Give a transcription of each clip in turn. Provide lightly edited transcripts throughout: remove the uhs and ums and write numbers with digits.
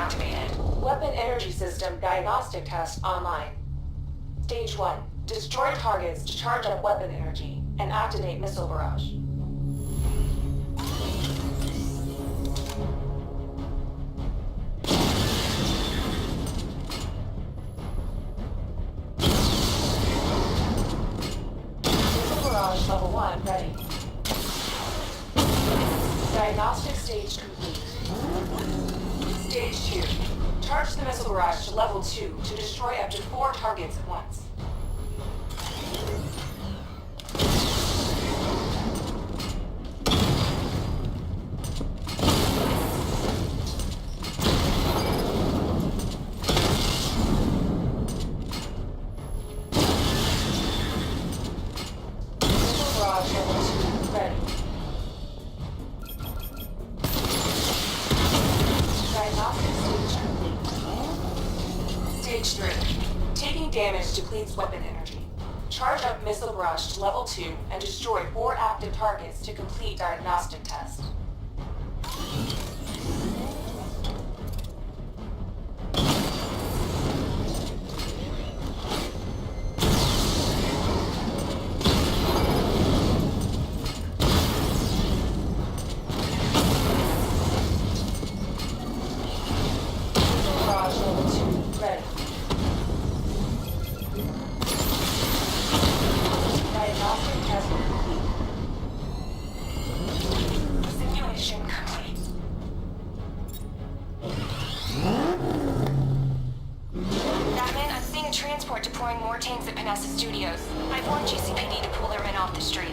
activated. Weapon energy system diagnostic test online. Stage 1. Destroy targets to charge up weapon energy and activate missile barrage. Missile barrage level 1 ready. Diagnostic stage complete. Stage 2. Charge the missile barrage to level 2 to destroy up to 4 targets at once. Missile barrage level 2 ready. Diagnostic stage complete. Stage 3. Taking damage depletes weapon energy. Charge up missile barrage to level 2 and destroy 4 active targets to complete diagnostic test. Missile barrage level 2 ready. Diagnostic test complete. Simulation complete. Batman, I'm seeing a transport deploying more tanks at Panessa Studios. I've warned GCPD to pull their men off the streets.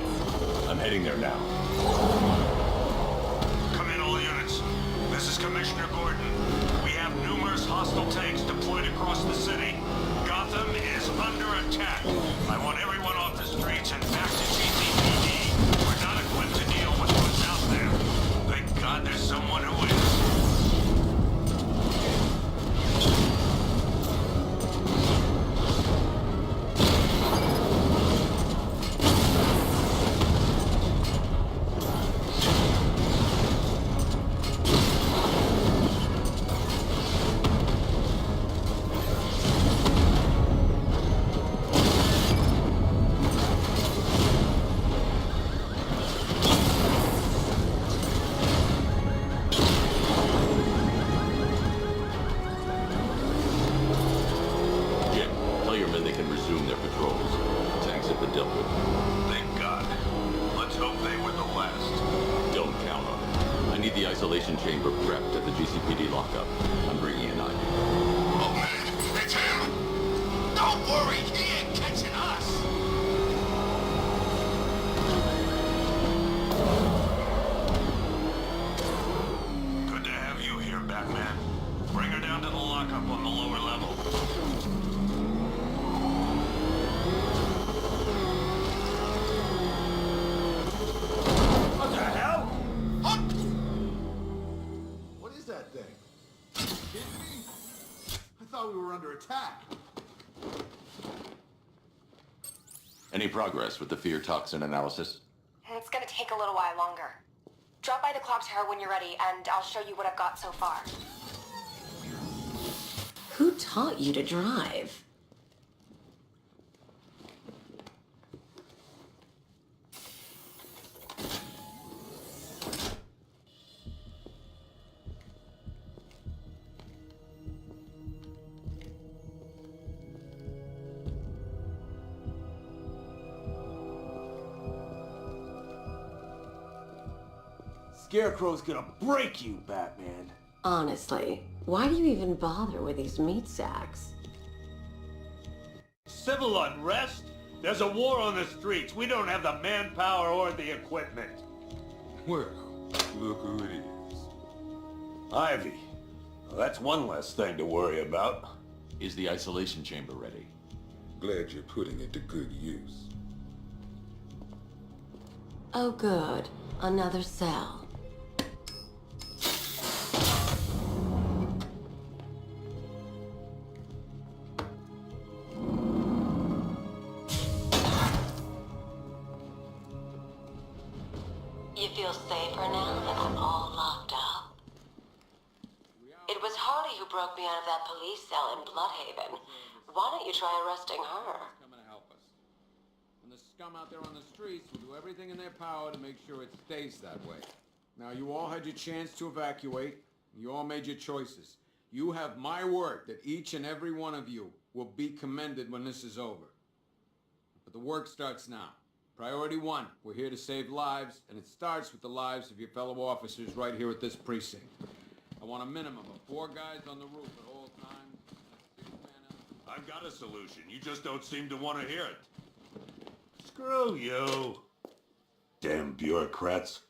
I'm heading there now. Come in, all units. This is Commissioner Gordon. We have numerous hostile tanks deployed across the city. Gotham is under attack. I want everyone off the streets and back to GCPD. We're not equipped to deal with what's out there. Thank God there's someone who is. Jim, tell your men they can resume their patrols. Tanks have been dealt with. Thank God. Let's hope they were the last. Don't count on it. I need the isolation chamber prepped at the GCPD lockup. I'm bringing in Ivy. Oh man, it's him! Don't worry, he ain't catching us! Good to have you here, Batman. Bring her down to the lockup on the lower level. What the hell? Huh? What is that thing? Kidding me? I thought we were under attack. Any progress with the fear toxin analysis? It's gonna take a little while longer. Drop by the clock tower when you're ready, and I'll show you what I've got so far. Who taught you to drive? Scarecrow's gonna break you, Batman. Honestly, why do you even bother with these meat sacks? Civil unrest? There's a war on the streets. We don't have the manpower or the equipment. Well, look who it is. Ivy. Well, that's one less thing to worry about. Is the isolation chamber ready? Glad you're putting it to good use. Oh good, another cell. You feel safer now that I'm all locked up? It was Harley who broke me out of that police cell in Bloodhaven. Why don't you try arresting her? Coming to help us. And the scum out there on the streets will do everything in their power to make sure it stays that way. Now, you all had your chance to evacuate. You all made your choices. You have my word that each and every one of you will be commended when this is over. But the work starts now. Priority 1, we're here to save lives, and it starts with the lives of your fellow officers right here at this precinct. I want a minimum of 4 guys on the roof at all times. And a 6-man I've got a solution. You just don't seem to want to hear it. Screw you. Damn bureaucrats.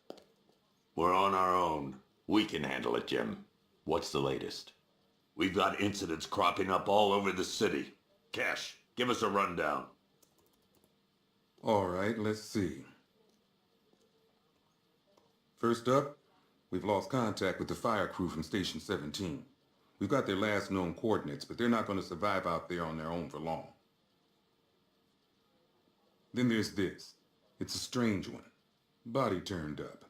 We're on our own. We can handle it, Jim. What's the latest? We've got incidents cropping up all over the city. Cash, give us a rundown. All right, let's see. First up, we've lost contact with the fire crew from Station 17. We've got their last known coordinates, but they're not going to survive out there on their own for long. Then there's this. It's a strange one. Body turned up.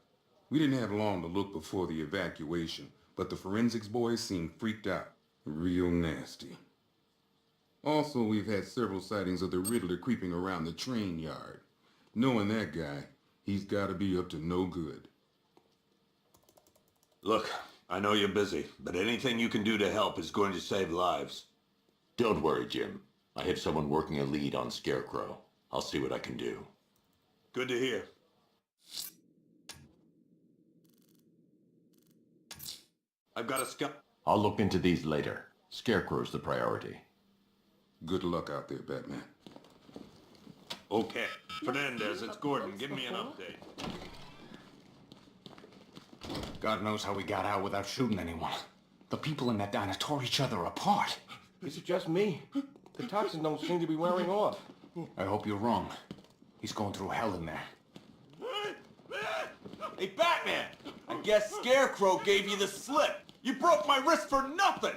We didn't have long to look before the evacuation, but the forensics boys seemed freaked out. Real nasty. Also, we've had several sightings of the Riddler creeping around the train yard. Knowing that guy, he's got to be up to no good. Look, I know you're busy, but anything you can do to help is going to save lives. Don't worry, Jim. I have someone working a lead on Scarecrow. I'll see what I can do. Good to hear. I've got a I'll look into these later. Scarecrow's the priority. Good luck out there, Batman. Okay. Fernandez, it's Gordon. Give me an update. God knows how we got out without shooting anyone. The people in that diner tore each other apart. Is it just me? The toxins don't seem to be wearing off. I hope you're wrong. He's going through hell in there. Hey, Batman! I guess Scarecrow gave you the slip. You broke my wrist for nothing!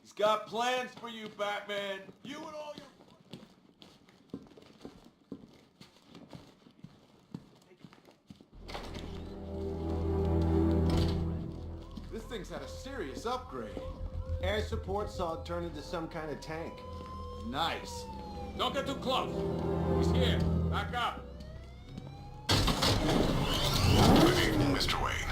He's got plans for you, Batman. You and all your... This thing's had a serious upgrade. Air support saw it turn into some kind of tank. Nice. Don't get too close. He's here. Back up. Good evening, Mr. Wayne.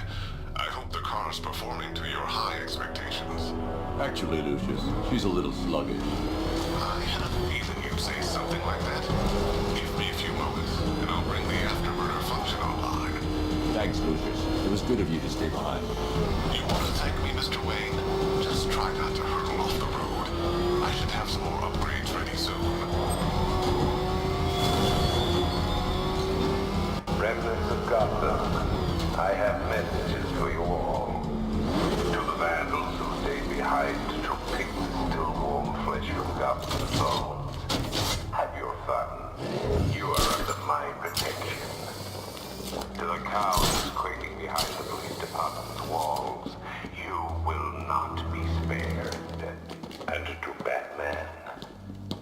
I hope the car's performing to your high expectations. Actually, Lucius, she's a little sluggish. I had a feeling you'd say something like that. Give me a few moments, and I'll bring the afterburner function online. Thanks, Lucius. It was good of you to stay behind. You want to thank me, Mr. Wayne? Just try not to hurtle off the road. I should have some more upgrades ready soon. Remnants of Gotham, I have messages for you all. To the vandals who stayed behind to pick the still warm flesh from Gotham's bones. Have your fun. You are under my protection. To the cowards quaking behind the police department's walls, you will not be spared. And to Batman,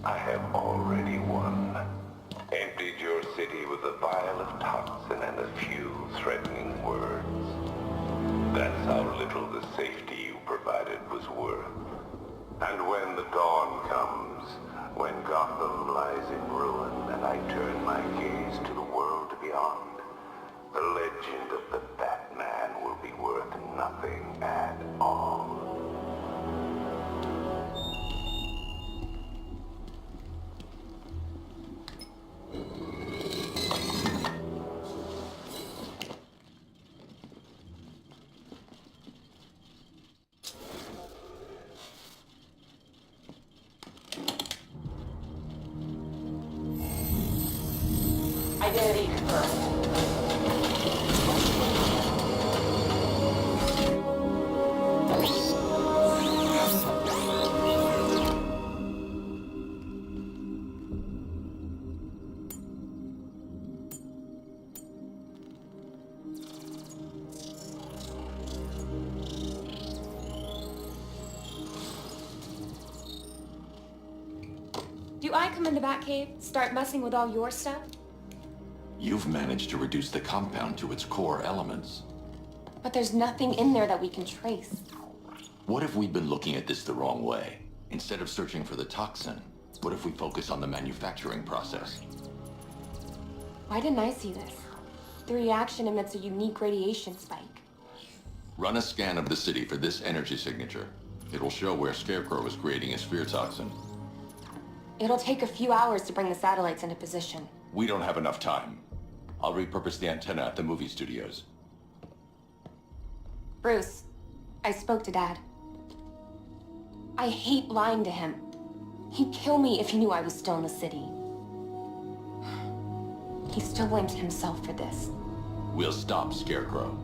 I have already won. Emptied your city with a vial of toxin and a few threatening words. That's how little the safety you provided was worth. And when the dawn comes, when Gotham lies in ruin and I turn my gaze to the world beyond, the legend of the Batman will be worth nothing at all. Identity confirmed. Do I come in the Batcave, start messing with all your stuff? You've managed to reduce the compound to its core elements. But there's nothing in there that we can trace. What if we've been looking at this the wrong way? Instead of searching for the toxin, what if we focus on the manufacturing process? Why didn't I see this? The reaction emits a unique radiation spike. Run a scan of the city for this energy signature. It will show where Scarecrow is creating his fear toxin. It'll take a few hours to bring the satellites into position. We don't have enough time. I'll repurpose the antenna at the movie studios. Bruce, I spoke to Dad. I hate lying to him. He'd kill me if he knew I was still in the city. He still blames himself for this. We'll stop Scarecrow.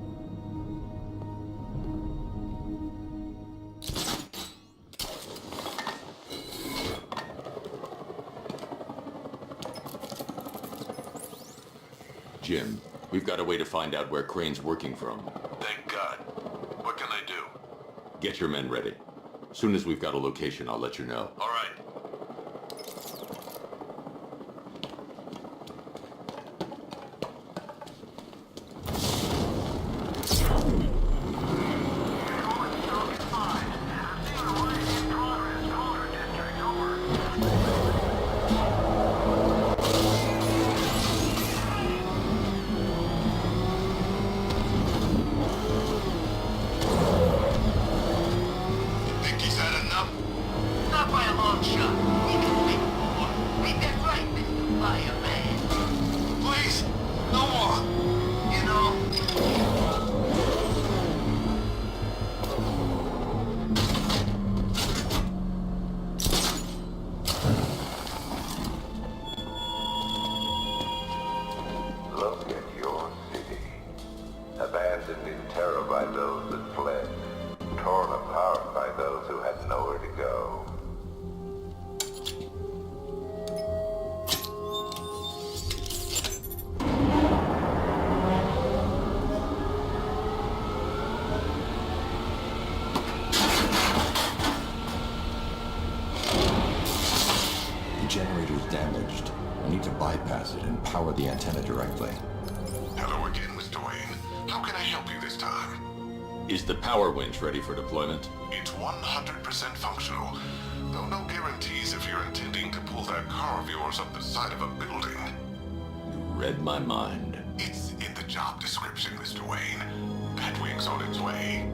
Jim, we've got a way to find out where Crane's working from. Thank God. What can I do? Get your men ready. Soon as we've got a location, I'll let you know. All right. Look at your city. Abandoned in terror by those that fled. Torn apart by those who had nowhere to go. The generator's damaged. I need to bypass it and power the antenna directly. Hello again, Mr. Wayne. How can I help you this time? Is the power winch ready for deployment? It's 100% functional, though no guarantees if you're intending to pull that car of yours up the side of a building. You read my mind. It's in the job description, Mr. Wayne. Batwing's on its way.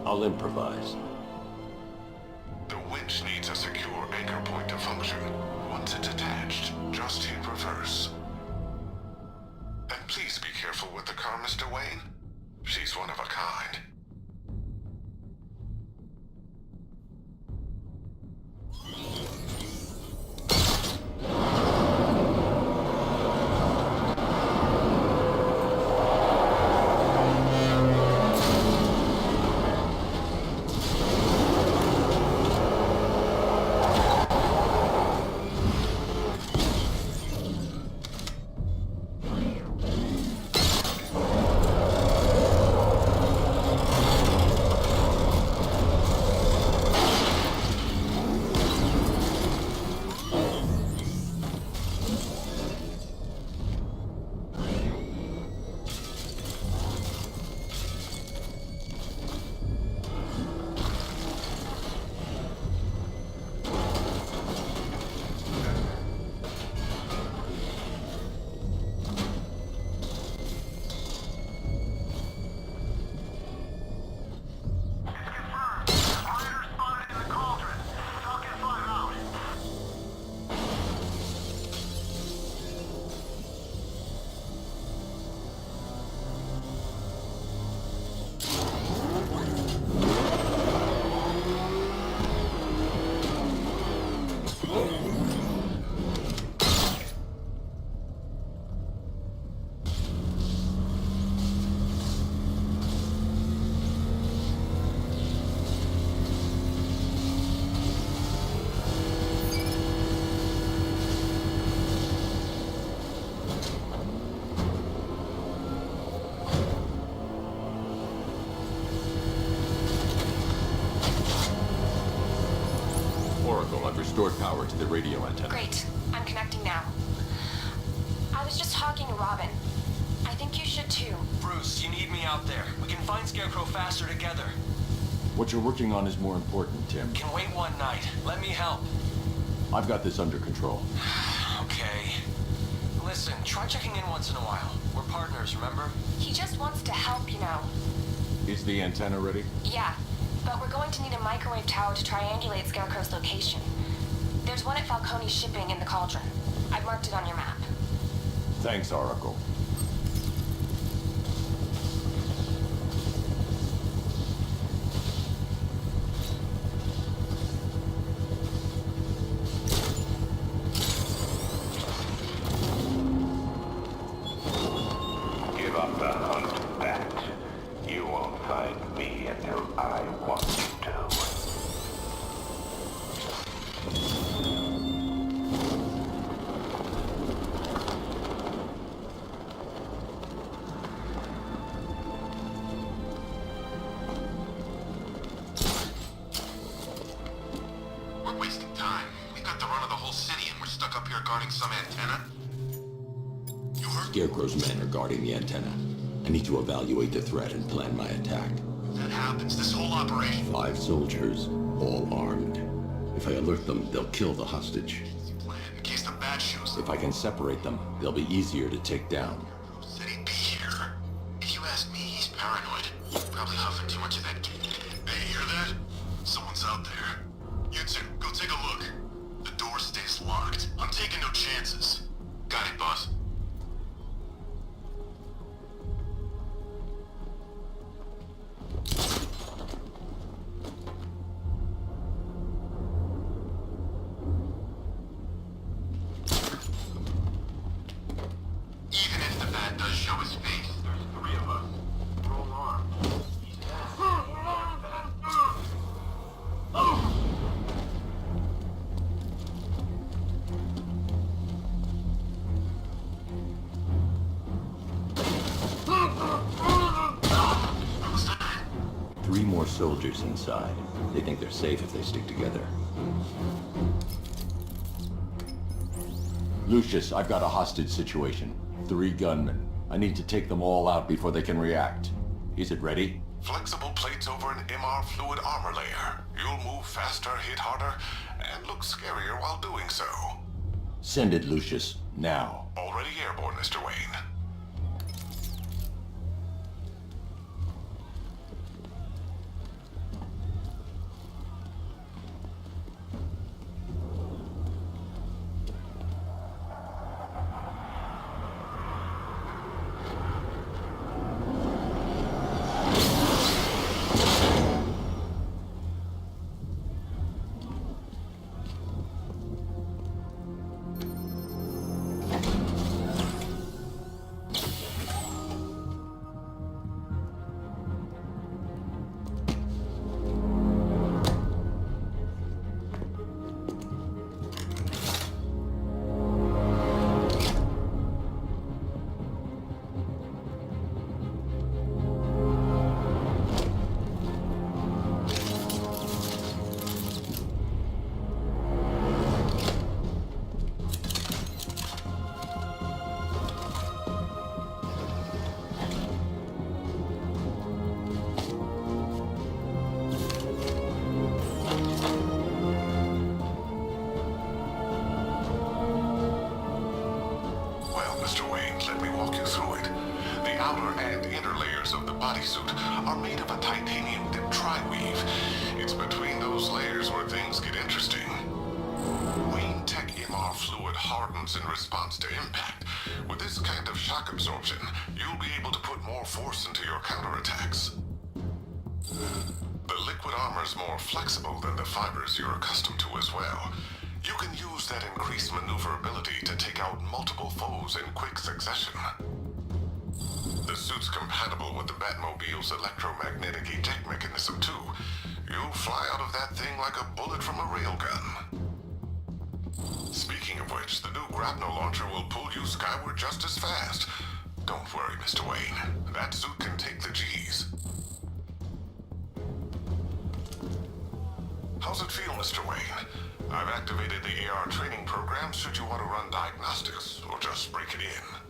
I'll improvise. The winch needs a secure anchor point to function. Once it's attached, just hit reverse. And please be careful with the car, Mr. Wayne. She's one of a kind. restored power to the radio antenna. Great. I'm connecting now. I was just talking to Robin. I think you should too. Bruce, you need me out there. We can find Scarecrow faster together. What you're working on is more important, Tim. Can wait one night. Let me help. I've got this under control. Okay. Listen, try checking in once in a while. We're partners, remember? He just wants to help, you know. Is the antenna ready? Yeah, but we're going to need a microwave tower to triangulate Scarecrow's location. There's one at Falcone's shipping in the Cauldron. I've marked it on your map. Thanks, Oracle. Give up the hunt, Bat. You won't find me until I want you to. We're wasting time. We got the run of the whole city and we're stuck up here guarding some antenna. Scarecrow's men are guarding the antenna. I need to evaluate the threat and plan my attack. If that happens, this whole operation... 5 soldiers, all armed. If I alert them, they'll kill the hostage. Plan in case the bat shows. If I can separate them, they'll be easier to take down. Said he'd be here. If you ask me, he's paranoid. Probably huffing too much of that. Hey, hear that? Someone's out there. You two, go take a look. The door stays locked. I'm taking no chances. Got it, boss. Even if the bat does show his face, there's 3 of us. We're all armed. Three more soldiers inside. They think they're safe if they stick together. Lucius, I've got a hostage situation. 3 gunmen. I need to take them all out before they can react. Is it ready? Flexible plates over an MR fluid armor layer. You'll move faster, hit harder, and look scarier while doing so. Send it, Lucius. Now. Already airborne, Mr. Wayne. Bodysuit are made of a titanium-dipped tri-weave. It's between those layers where things get interesting. Wayne Tech MR fluid hardens in response to impact. With this kind of shock absorption, you'll be able to put more force into your counterattacks. The liquid armor's more flexible than the fibers you're accustomed to as well. You can use that increased maneuverability to take out multiple foes in quick succession. The suit's compatible with the Batmobile's electromagnetic eject mechanism, too. You'll fly out of that thing like a bullet from a railgun. Speaking of which, the new grapnel launcher will pull you skyward just as fast. Don't worry, Mr. Wayne. That suit can take the G's. How's it feel, Mr. Wayne? I've activated the AR training program should you want to run diagnostics or just break it in.